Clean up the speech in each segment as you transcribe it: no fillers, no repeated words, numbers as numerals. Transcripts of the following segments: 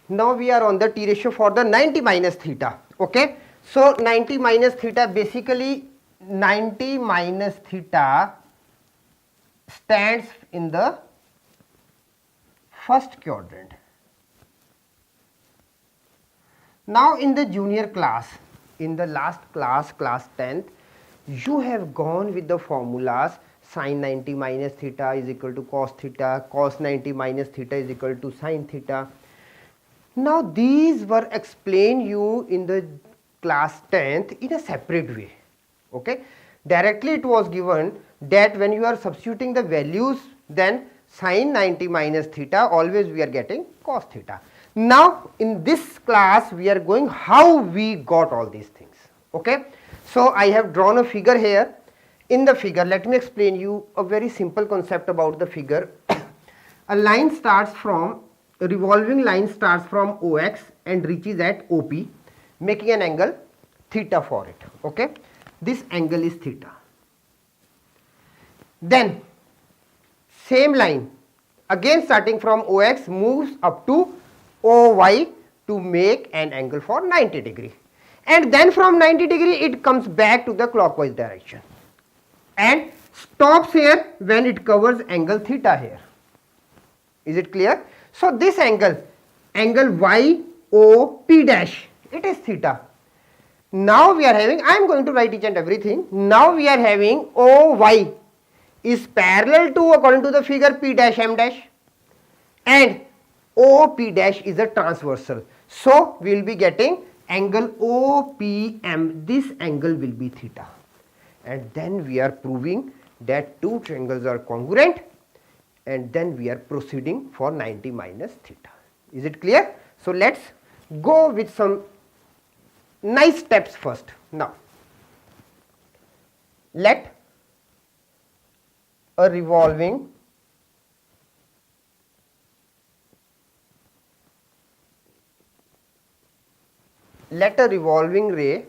Now we are on the T ratio for the 90 minus theta. Okay, so 90 minus theta, basically 90 minus theta stands in the first quadrant. Now in the junior class, in the last class, class 10th, you have gone with the formulas. Sin 90 minus theta is equal to cos theta, cos 90 minus theta is equal to sin theta. Now these were explained you in the class 10th in a separate way. Okay, directly it was given that when you are substituting the values, then sin 90 minus theta, always we are getting cos theta. Now in this class we are going how we got all these things. Okay, so I have drawn a figure here. In the figure, let me explain you a very simple concept about the figure. A line starts from, a revolving line starts from OX and reaches at OP, making an angle theta for it. Okay, this angle is theta. Then same line again starting from OX moves up to OY to make an angle for 90 degree, and then from 90 degree it comes back to the clockwise direction and stops here when it covers angle theta here. Is it clear? So this angle, angle YOP dash, it is theta. Now we are having, I am going to write each and everything. Now we are having OY is parallel to, according to the figure, P dash M dash, and OP dash is a transversal. So we will be getting angle OPM. This angle will be theta. And then we are proving that two triangles are congruent, and then we are proceeding for 90 minus theta. Is it clear? So let's go with some nice steps first. Now let a revolving ray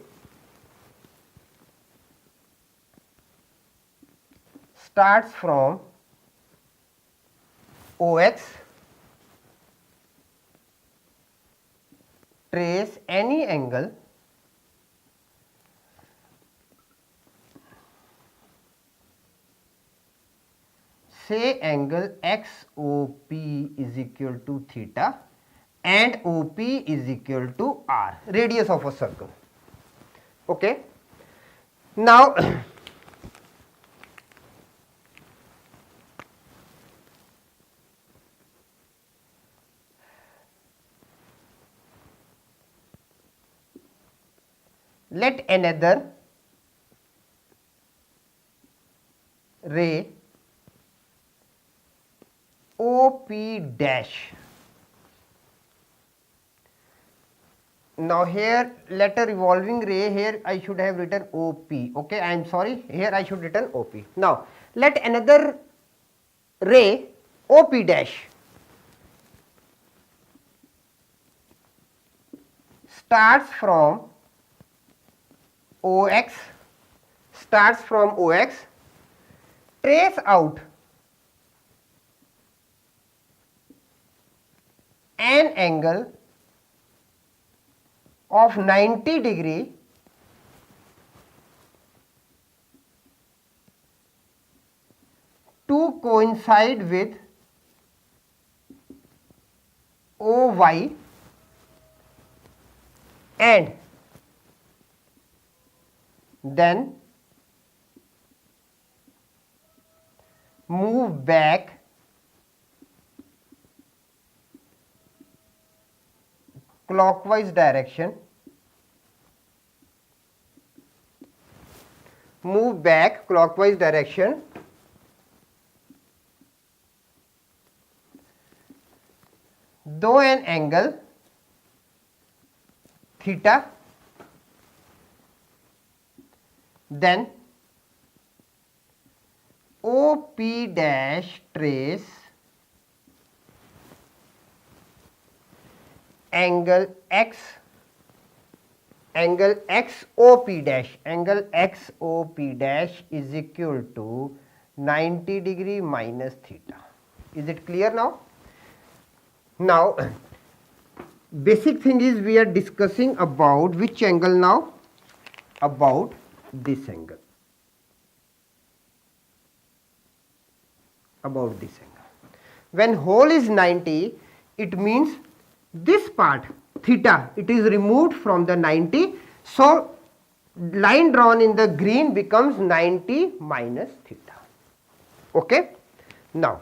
starts from OX, trace any angle say angle XOP is equal to theta and OP is equal to R, radius of a circle. Okay. Now let another ray OP dash. Now here let a revolving ray, here I should have written OP. Okay, I am sorry, here I should written OP. Now let another ray OP dash starts from OX, trace out an angle of 90 degree to coincide with OY and then move back clockwise direction, though an angle theta, then OP dash trace angle X, angle XOP dash is equal to 90 degree minus theta. Is it clear now? Now basic thing is we are discussing about which angle now? About this angle. About this angle. When whole is 90, it means this part theta, it is removed from the 90. So line drawn in the green becomes 90 minus theta. Okay. Now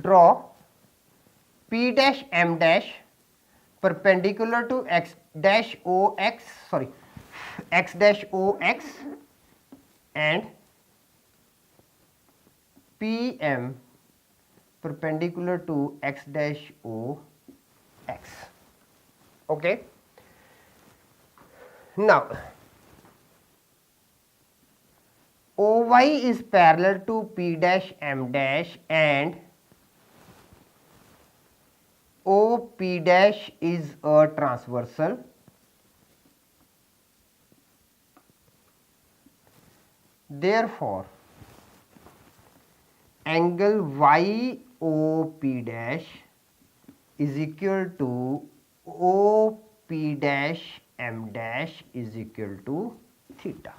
draw P dash M dash perpendicular to x dash OX, sorry, x dash OX and PM perpendicular to x dash OX. Okay. Now OY is parallel to P dash M dash and OP dash is a transversal. Therefore, angle YOP dash is equal to OP dash M dash is equal to theta.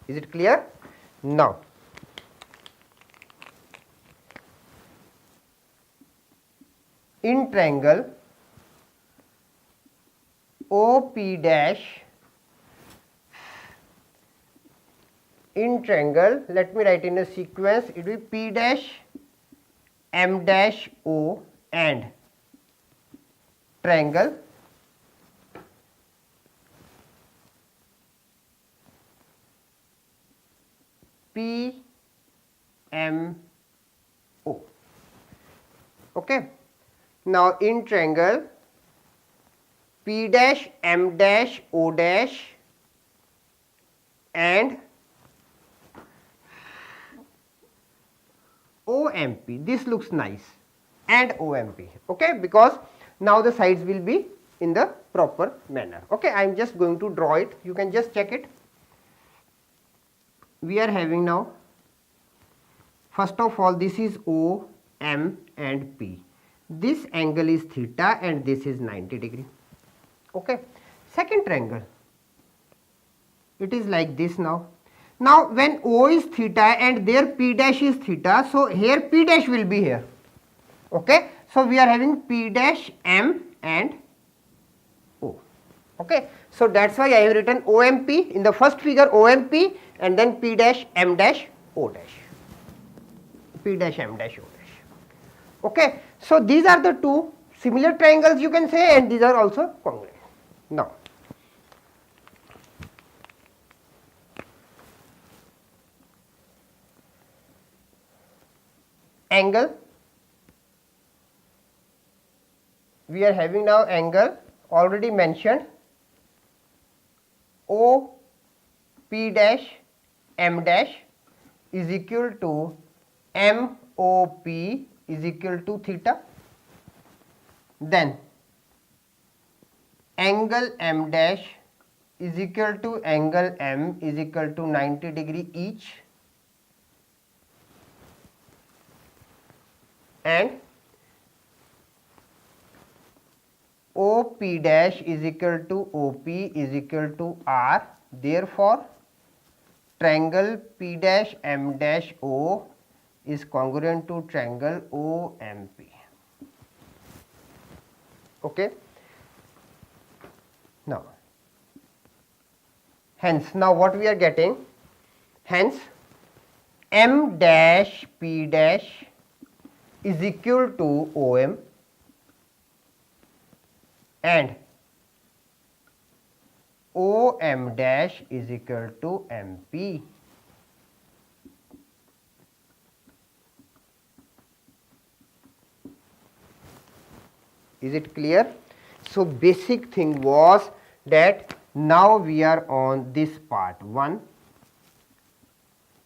Is it clear? Now, in triangle OP dash, in triangle, let me write in a sequence, it will be P dash M dash O and triangle P M O. Okay. Now in triangle P dash M dash O dash and OMP, this looks nice, and OMP, okay, because now the sides will be in the proper manner. Okay, I am just going to draw it, you can just check it. We are having now, first of all, this is O, M and P. This angle is theta and this is 90 degree. Okay. Second triangle, it is like this now. Now when O is theta and there P dash is theta, so here P dash will be here. Okay. So we are having P dash M and O. Okay. So that's why I have written OMP in the first figure, OMP and then P dash M dash O dash. P dash M dash O dash. Okay. So these are the two similar triangles you can say, and these are also congruent. Now angle, we are having now angle already mentioned O P dash M dash is equal to M O P is equal to theta. Then angle M dash is equal to angle M is equal to 90 degree each, and OP dash is equal to OP is equal to R. Therefore, triangle P dash M dash O is congruent to triangle OMP. Okay. Now, hence now what we are getting, hence M dash P dash is equal to OM and OM dash is equal to MP. Is it clear? So basic thing was that now we are on this part 1,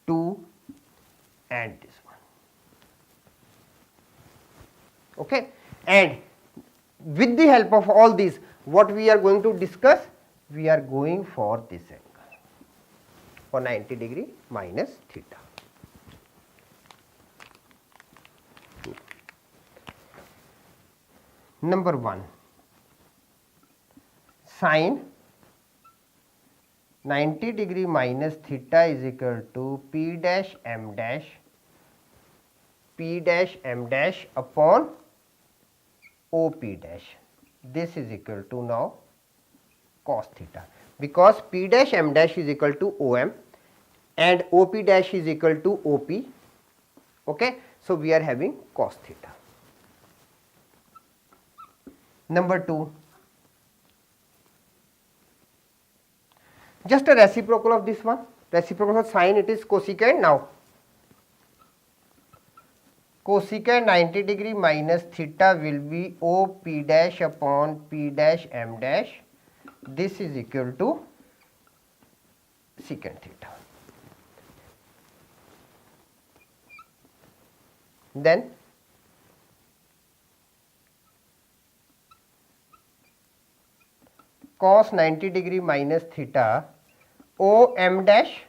2 and this one. Okay, and with the help of all these, what we are going to discuss, we are going for this angle. for 90 degree minus theta. Number 1, sine 90 degree minus theta is equal to P dash m dash upon OP dash. This is equal to now cos theta, because P dash m dash is equal to OM and OP dash is equal to OP. Okay, so we are having cos theta. Number 2, just a reciprocal of this one, reciprocal of sine, it is cosecant. Now cosecant 90 degree minus theta will be OP dash upon P dash m dash. This is equal to secant theta. Then cos 90 degree minus theta OM dash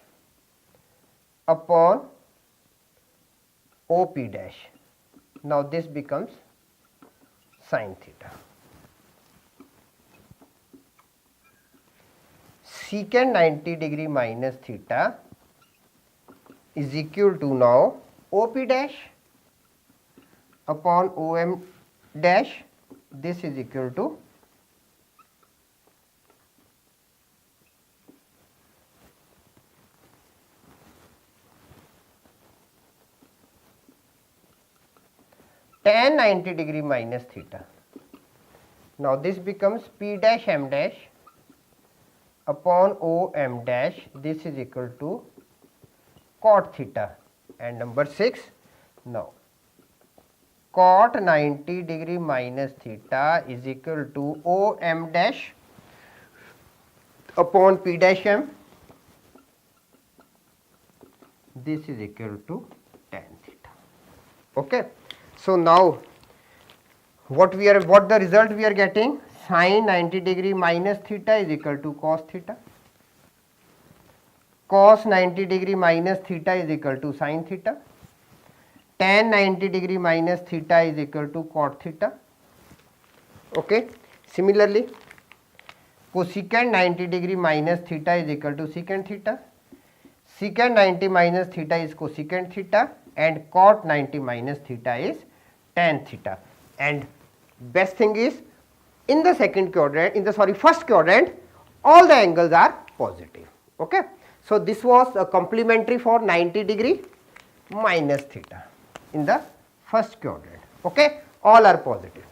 upon OP dash. Now this becomes sin theta. Secant 90 degree minus theta is equal to now OP dash upon OM dash. This is equal to tan 90 degree minus theta. Now this becomes P dash m dash upon OM dash. This is equal to cot theta. And number 6, now cot 90 degree minus theta is equal to OM dash upon P dash m. This is equal to tan theta. Okay. So now what the result we are getting, sin 90 degree minus theta is equal to cos theta, cos 90 degree minus theta is equal to sin theta, tan 90 degree minus theta is equal to cot theta. Okay. Similarly, cosecant 90 degree minus theta is equal to secant theta, secant 90 minus theta is cosecant theta, and cot 90 minus theta is tan theta. And best thing is, in the first quadrant, all the angles are positive. Okay. So this was a complementary for 90 degree minus theta in the first quadrant. Okay, all are positive.